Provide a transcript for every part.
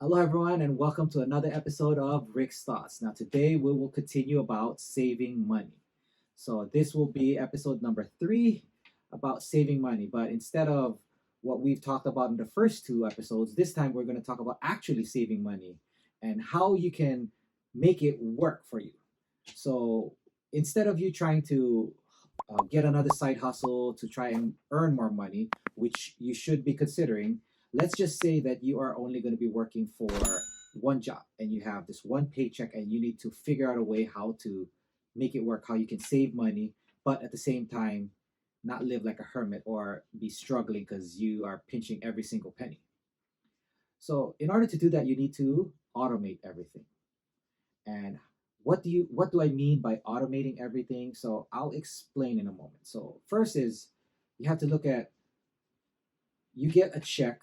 Hello, everyone, and welcome to another episode of Rick's Thoughts. Now, today we will continue about saving money. So, this will be episode number three about saving money. But instead of what we've talked about in the first two episodes, this time we're going to talk about actually saving money and how you can make it work for you. So, instead of you trying to get another side hustle to try and earn more money, which you should be considering, let's just say that you are only going to be working for one job and you have this one paycheck and you need to figure out a way how to make it work, how you can save money, but at the same time, not live like a hermit or be struggling because you are pinching every single penny. So, in order to do that, you need to automate everything. And what do I mean by automating everything? So I'll explain in a moment. So first is you have to look at you get a check,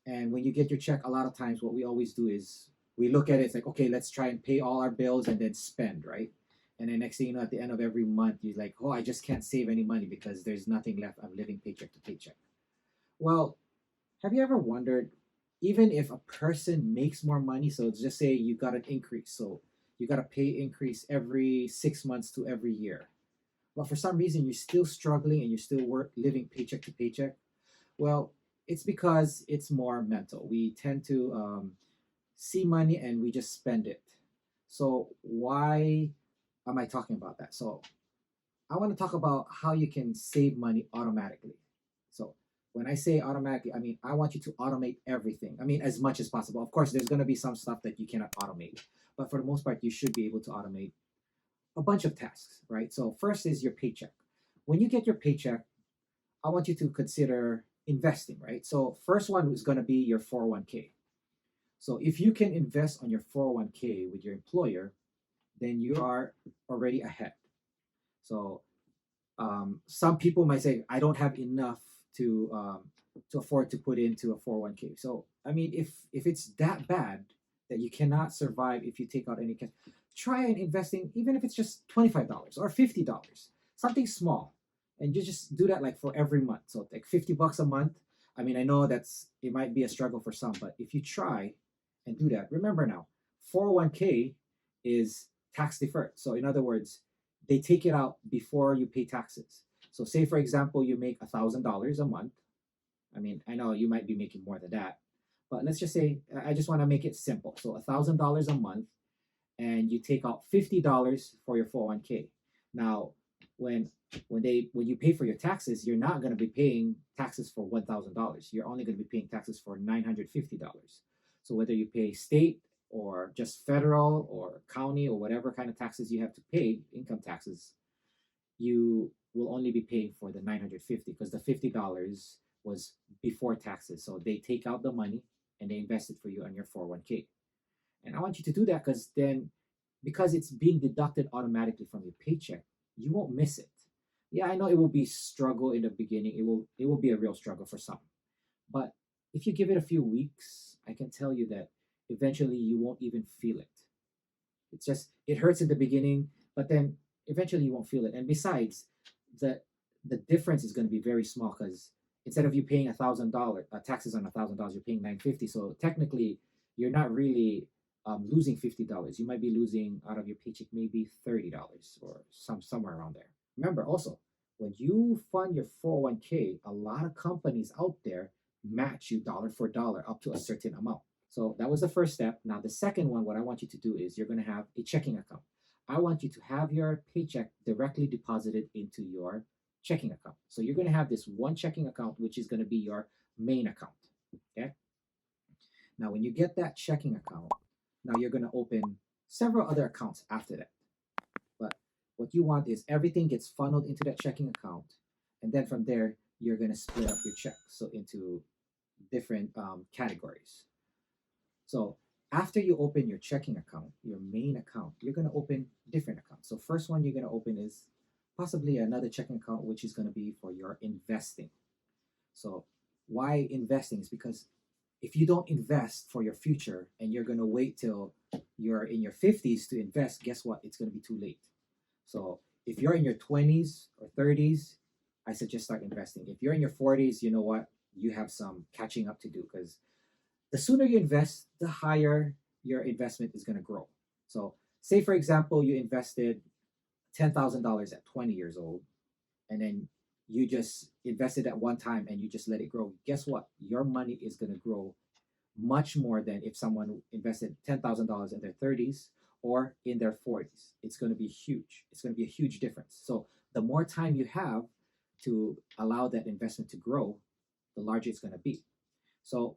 and when you get your check, a lot of times what we always do is we look at it, it's like, okay, let's try and pay all our bills and then spend, right? And then next thing you know, at the end of every month, you're like, oh, I just can't save any money because there's nothing left. I'm living paycheck to paycheck. Well, have you ever wondered, even if a person makes more money, so just say you got an increase, so you got a pay increase every 6 months to every year, but for some reason you're still struggling and you're still living paycheck to paycheck. Well, it's because it's more mental. We tend to see money and we just spend it. So why am I talking about that? So I want to talk about how you can save money automatically. So when I say automatically, I mean I want you to automate everything. I mean as much as possible. Of course, there's going to be some stuff that you cannot automate, but for the most part, you should be able to automate a bunch of tasks, right? So first is your paycheck. When you get your paycheck, I want you to consider investing, right? So first one is going to be your 401k. So if you can invest on your 401k with your employer, then you are already ahead. So some people might say, I don't have enough to afford to put into a 401k. So I mean, if it's that bad that you cannot survive if you take out any cash, try and investing, even if it's just $25 or $50, something small, and you just do that like for every month. So like $50 a month. I mean, I know it might be a struggle for some, but if you try and do that, remember now, 401k is tax deferred. So in other words, they take it out before you pay taxes. So say for example you make $1,000 a month. I mean, I know you might be making more than that, but let's just say I just want to make it simple. So $1,000 a month, and you take out $50 for your 401k. Now, when when you pay for your taxes, you're not going to be paying taxes for $1,000. You're only going to be paying taxes for $950. So whether you pay state or just federal or county or whatever kind of taxes you have to pay, income taxes, you will only be paying for the 950 because the $50 was before taxes. So they take out the money and they invest it for you on your 401k. And I want you to do that because then, because it's being deducted automatically from your paycheck, you won't miss it. Yeah, I know it will be struggle in the beginning. It will be a real struggle for some. But if you give it a few weeks, I can tell you that eventually you won't even feel it. It's just it hurts in the beginning, but then eventually you won't feel it. And besides, the the difference is going to be very small because instead of you paying $1,000 taxes on $1,000, you're paying 950. So technically, you're not really losing $50. You might be losing out of your paycheck maybe $30 or somewhere around there. Remember also, when you fund your 401k, a lot of companies out there match you dollar for dollar up to a certain amount. So that was the first step. Now, the second one, what I want you to do is you're going to have a checking account. I want you to have your paycheck directly deposited into your checking account. So you're going to have this one checking account, which is going to be your main account. Okay. Now, when you get that checking account, now you're going to open several other accounts after that. But what you want is everything gets funneled into that checking account. And then from there, you're going to split up your check so into different categories. So after you open your checking account, your main account, you're going to open different accounts. So first one you're going to open is possibly another checking account, which is going to be for your investing. So why investing is because if you don't invest for your future and you're going to wait till you're in your 50s to invest, guess what? It's going to be too late. So if you're in your 20s or 30s, I suggest start investing. If you're in your 40s, you know what? You have some catching up to do because the sooner you invest, the higher your investment is going to grow. So, say for example, you invested $10,000 at 20 years old, and then you just invested at one time and you just let it grow. Guess what? Your money is going to grow much more than if someone invested $10,000 in their 30s or in their 40s. It's going to be huge. It's going to be a huge difference. So, the more time you have to allow that investment to grow, the larger it's going to be. So,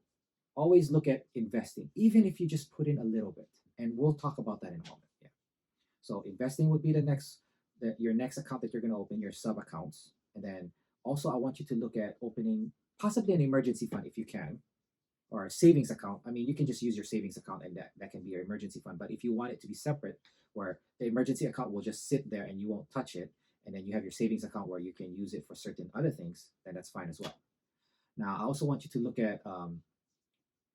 always look at investing, even if you just put in a little bit. And we'll talk about that in a moment. Yeah. So investing would be your next account that you're going to open, your sub accounts. And then also I want you to look at opening possibly an emergency fund if you can, or a savings account. I mean, you can just use your savings account and that can be your emergency fund. But if you want it to be separate, where the emergency account will just sit there and you won't touch it, and then you have your savings account where you can use it for certain other things, then that's fine as well. Now, I also want you to look at a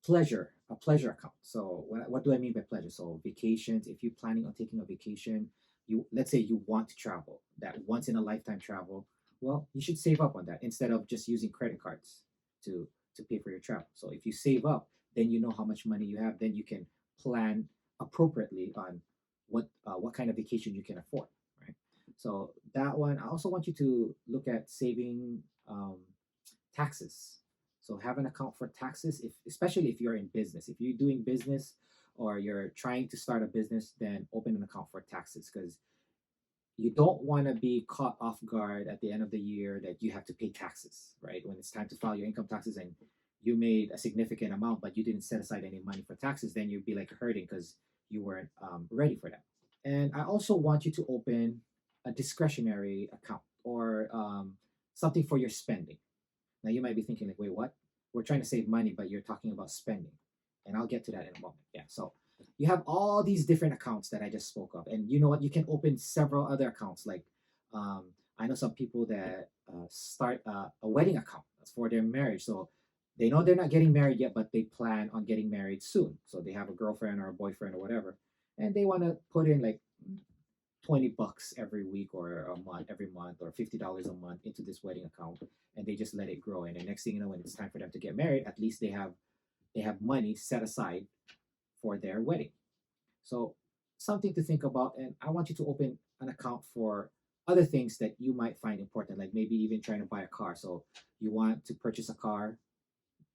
pleasure account. So what do I mean by pleasure? So vacations, if you're planning on taking a vacation, let's say you want to travel, that once in a lifetime travel, well, you should save up on that instead of just using credit cards to pay for your travel. So if you save up, then you know how much money you have, then you can plan appropriately on what kind of vacation you can afford, right? So that one, I also want you to look at saving taxes. So have an account for taxes, if especially if you're in business. If you're doing business or you're trying to start a business, then open an account for taxes because you don't want to be caught off guard at the end of the year that you have to pay taxes, right? When it's time to file your income taxes and you made a significant amount, but you didn't set aside any money for taxes, then you'd be like hurting because you weren't ready for that. And I also want you to open a discretionary account or something for your spending. Now you might be thinking like, wait, what? We're trying to save money, but you're talking about spending. And I'll get to that in a moment. Yeah. So you have all these different accounts that I just spoke of. And you know what? You can open several other accounts. Like um, I know some people that start a wedding account for their marriage. So they know they're not getting married yet, but they plan on getting married soon. So they have a girlfriend or a boyfriend or whatever. And they want to put in like $20 every week or a month, every month, or $50 a month into this wedding account, and they just let it grow. And the next thing you know, when it's time for them to get married, at least they have money set aside for their wedding. So something to think about. And I want you to open an account for other things that you might find important, like maybe even trying to buy a car. So you want to purchase a car,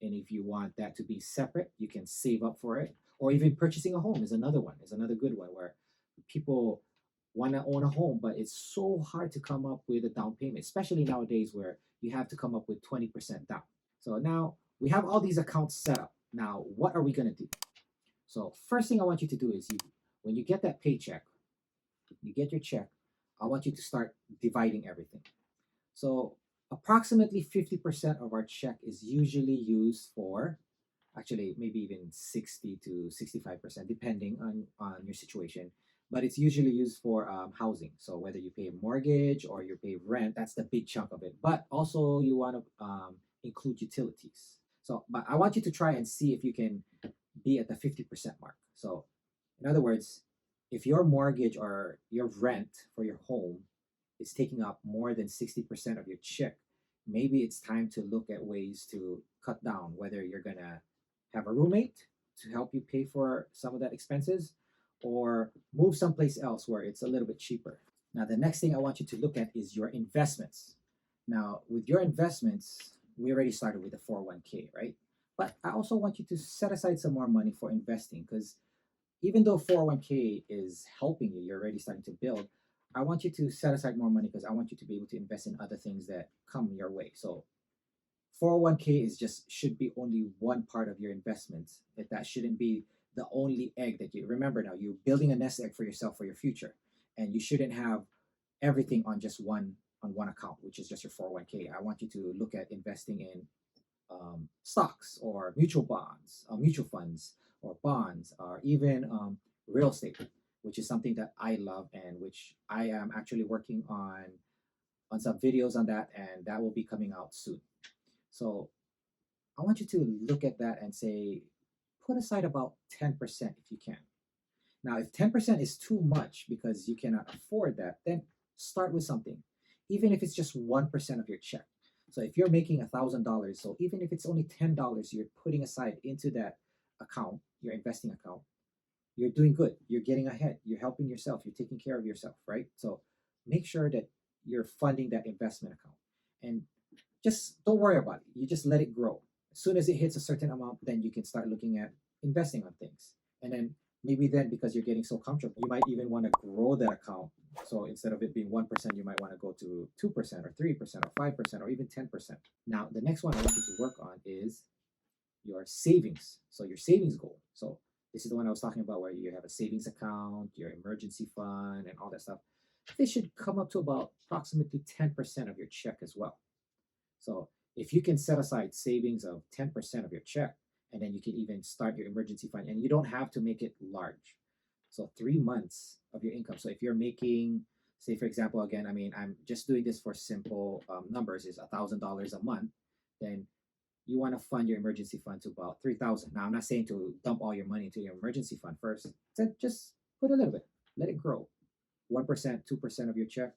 and if you want that to be separate, you can save up for it. Or even purchasing a home is another one, is another good one where people want to own a home, but it's so hard to come up with a down payment, especially nowadays where you have to come up with 20% down. So now we have all these accounts set up. Now, what are we going to do? So first thing I want you to do is when you get that paycheck, you get your check, I want you to start dividing everything. So approximately 50% of our check is usually used for, actually maybe even 60 to 65%, depending on your situation. But it's usually used for housing. So whether you pay a mortgage or you pay rent, that's the big chunk of it. But also you want to include utilities. So, but I want you to try and see if you can be at the 50% mark. So, in other words, if your mortgage or your rent for your home is taking up more than 60% of your check, maybe it's time to look at ways to cut down, whether you're going to have a roommate to help you pay for some of that expenses or move someplace else where it's a little bit cheaper. Now, the next thing I want you to look at is your investments. Now, with your investments, we already started with the 401k, right? But I also want you to set aside some more money for investing because even though 401k is helping you, you're already starting to build. I want you to set aside more money because I want you to be able to invest in other things that come your way. So 401k is just should be only one part of your investments. That shouldn't be the only egg that you remember. Now you're building a nest egg for yourself for your future, and you shouldn't have everything on one account, which is just your 401k. I want you to look at investing in stocks or mutual bonds, mutual funds, or bonds, or even real estate, which is something that I love and which I am actually working on some videos on that, and that will be coming out soon. So I want you to look at that and say, put aside about 10% if you can. Now, if 10% is too much because you cannot afford that, then start with something, even if it's just 1% of your check. So if you're making $1,000, so even if it's only $10 you're putting aside into that account, your investing account, you're doing good. You're getting ahead. You're helping yourself. You're taking care of yourself, right? So make sure that you're funding that investment account, and just don't worry about it. You just let it grow. As soon as it hits a certain amount, then you can start looking at investing on things. And then maybe then, because you're getting so comfortable, you might even want to grow that account. So instead of it being 1%, you might want to go to 2% or 3% or 5% or even 10%. Now, the next one I want you to work on is your savings. So your savings goal. So this is the one I was talking about, where you have a savings account, your emergency fund, and all that stuff. They should come up to about approximately 10% of your check as well. So if you can set aside savings of 10% of your check, and then you can even start your emergency fund, and you don't have to make it large. So 3 months of your income. So if you're making, say for example, again, I mean, I'm just doing this for simple numbers, is $1,000 a month, then you want to fund your emergency fund to about 3,000. Now I'm not saying to dump all your money into your emergency fund first. So just put a little bit, let it grow, 1%, 2% of your check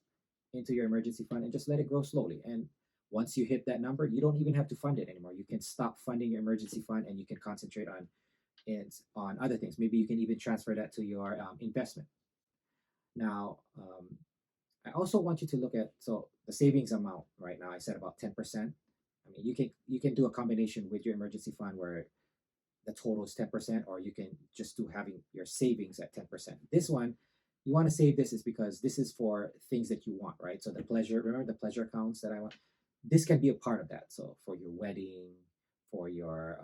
into your emergency fund, and just let it grow slowly. And once you hit that number, you don't even have to fund it anymore. You can stop funding your emergency fund, and you can concentrate on other things. Maybe you can even transfer that to your investment. Now, I also want you to look at, so the savings amount right now. I said about 10%. I mean, you can do a combination with your emergency fund where the total is 10%, or you can just do having your savings at 10%. This one, you want to save this is because this is for things that you want, right? So the pleasure, remember the pleasure accounts that I want? This can be a part of that. So for your wedding, for your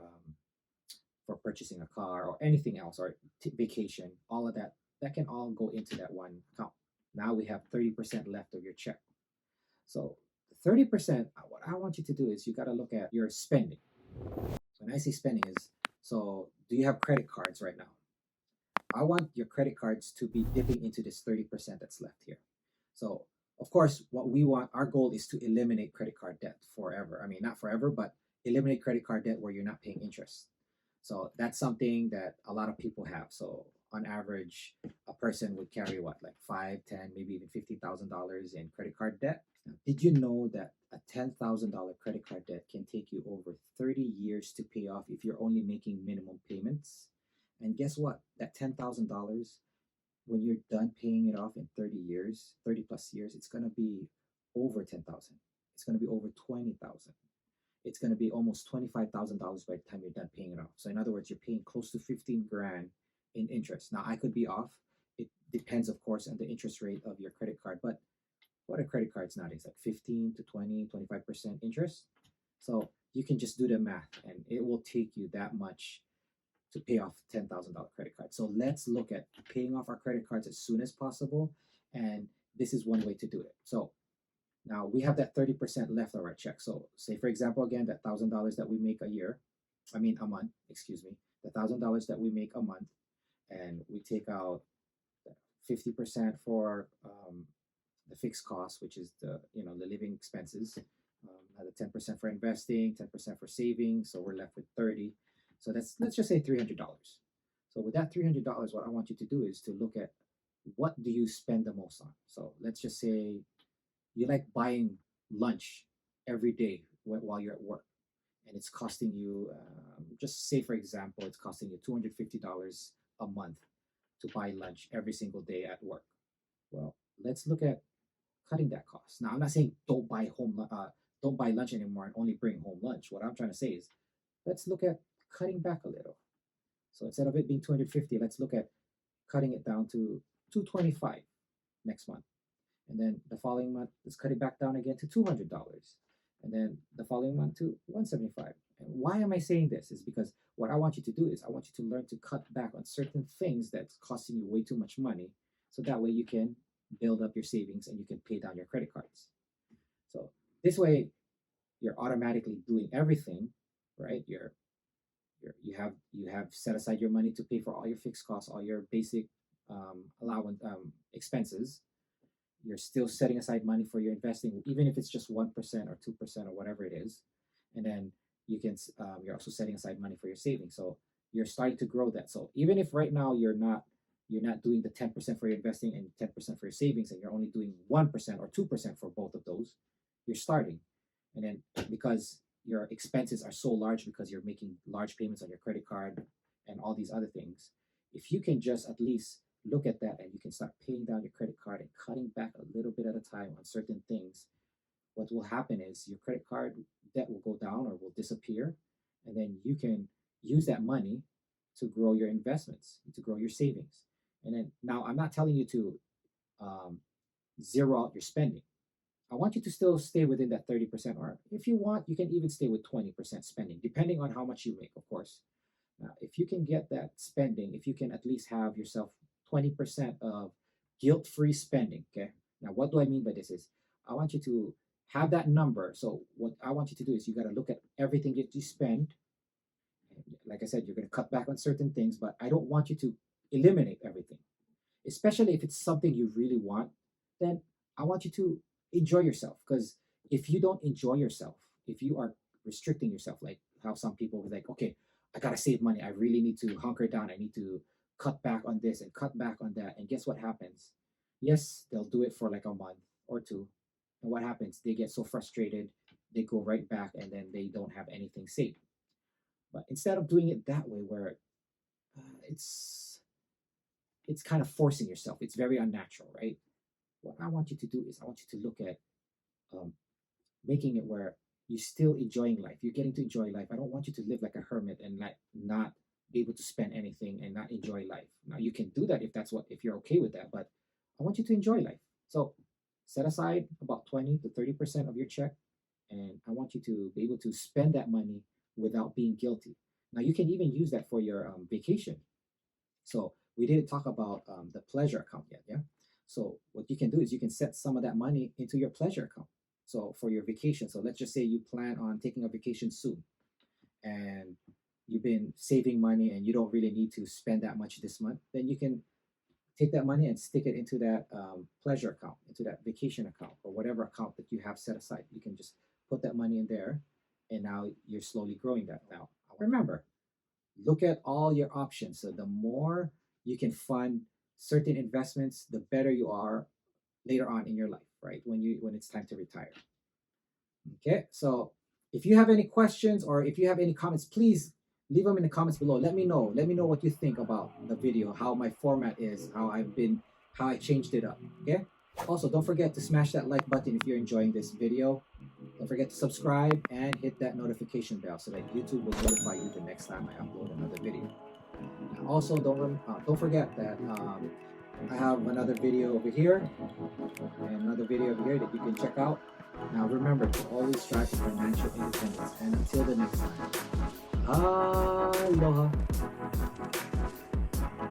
for purchasing a car or anything else, or vacation, all of that, that can all go into that one account. Now we have 30% left of your check. So 30%, what I want you to do is you got to look at your spending. When I say spending is, so do you have credit cards right now? I want your credit cards to be dipping into this 30% that's left here. So of course, what we want, our goal is to eliminate credit card debt forever. I mean, not forever, but eliminate credit card debt where you're not paying interest. So that's something that a lot of people have. So on average, a person would carry what, like 5, 10, maybe even $50,000 in credit card debt. Now, did you know that a $10,000 credit card debt can take you over 30 years to pay off if you're only making minimum payments? And guess what? That $10,000, when you're done paying it off in 30 years, 30 plus years, it's going to be over 10,000. It's going to be over 20,000. It's going to be almost $25,000 by the time you're done paying it off. So in other words, you're paying close to 15 grand in interest. Now I could be off. It depends, of course, on the interest rate of your credit card. But what are credit cards nowadays? Like 15 to 20, 25% interest. So you can just do the math, and it will take you that much to pay off $10,000 credit card. So let's look at paying off our credit cards as soon as possible. And this is one way to do it. So now we have that 30% left of our check. So say for example, again, that $1,000 that we make a month, excuse me, the $1,000 that we make a month, and we take out 50% for the fixed cost, which is the living expenses, the 10% for investing, 10% for saving. So we're left with 30. So let's just say $300. So with that $300, what I want you to do is to look at what do you spend the most on. So let's just say you like buying lunch every day while you're at work, and it's costing you, just say for example, it's costing you $250 a month to buy lunch every single day at work. Well, let's look at cutting that cost. Now, I'm not saying don't buy lunch anymore and only bring home lunch. What I'm trying to say is, let's look at cutting back a little. So instead of it being 250, let's look at cutting it down to 225 next month. And then the following month, let's cut it back down again to $200. And then the following month to 175. And why am I saying this? Is because what I want you to do is I want you to learn to cut back on certain things that's costing you way too much money. So that way you can build up your savings and you can pay down your credit cards. So this way you're automatically doing everything, right? You have set aside your money to pay for all your fixed costs, all your basic allowance expenses. You're still setting aside money for your investing, even if it's just 1% or 2% or whatever it is. And then you're also setting aside money for your savings. So you're starting to grow that. So even if right now you're not doing the 10% for your investing and 10% for your savings, and you're only doing 1% or 2% for both of those, you're starting. And then because your expenses are so large because you're making large payments on your credit card, and all these other things, if you can just at least look at that and you can start paying down your credit card and cutting back a little bit at a time on certain things, what will happen is your credit card debt will go down or will disappear. And then you can use that money to grow your investments, to grow your savings. And then now I'm not telling you to um, zero out your spending. I want you to still stay within that 30%, or if you want, you can even stay with 20% spending, depending on how much you make, of course. Now, if you can get that spending, if you can at least have yourself 20% of guilt free spending, okay? Now, what do I mean by this is I want you to have that number. So, what I want you to do is you got to look at everything that you spend. Like I said, you're going to cut back on certain things, but I don't want you to eliminate everything, especially if it's something you really want. Then I want you to enjoy yourself, because if you don't enjoy yourself, if you are restricting yourself, like how some people were like, okay, I gotta save money, I really need to hunker down, I need to cut back on this and cut back on that, and guess what happens? Yes, they'll do it for like a month or two, and what happens? They get so frustrated, they go right back, and then they don't have anything saved. But instead of doing it that way, where uh, it's it's kind of forcing yourself, it's very unnatural, right? What I want you to do is I want you to look at um, making it where you're still enjoying life. You're getting to enjoy life. I don't want you to live like a hermit and like not be able to spend anything and not enjoy life. Now you can do that if you're okay with that, but I want you to enjoy life. So set aside about 20 to 30% of your check, and I want you to be able to spend that money without being guilty. Now you can even use that for your vacation. So we didn't talk about the pleasure account yet, yeah? So what you can do is you can set some of that money into your pleasure account. So for your vacation, so let's just say you plan on taking a vacation soon, and you've been saving money and you don't really need to spend that much this month, then you can take that money and stick it into that pleasure account, into that vacation account, or whatever account that you have set aside. You can just put that money in there, and now you're slowly growing that. Now, remember, look at all your options. So the more you can fund certain investments, the better you are later on in your life, right? When it's time to retire. Okay, so if you have any questions or if you have any comments, please leave them in the comments below. Let me know. Let me know what you think about the video, how my format is, how I changed it up. Okay. Also, don't forget to smash that like button if you're enjoying this video. Don't forget to subscribe and hit that notification bell so that YouTube will notify you the next time I upload another video. And also, don't forget that I have another video over here and another video over here that you can check out. Now remember to always strive for financial independence. And until the next time, aloha.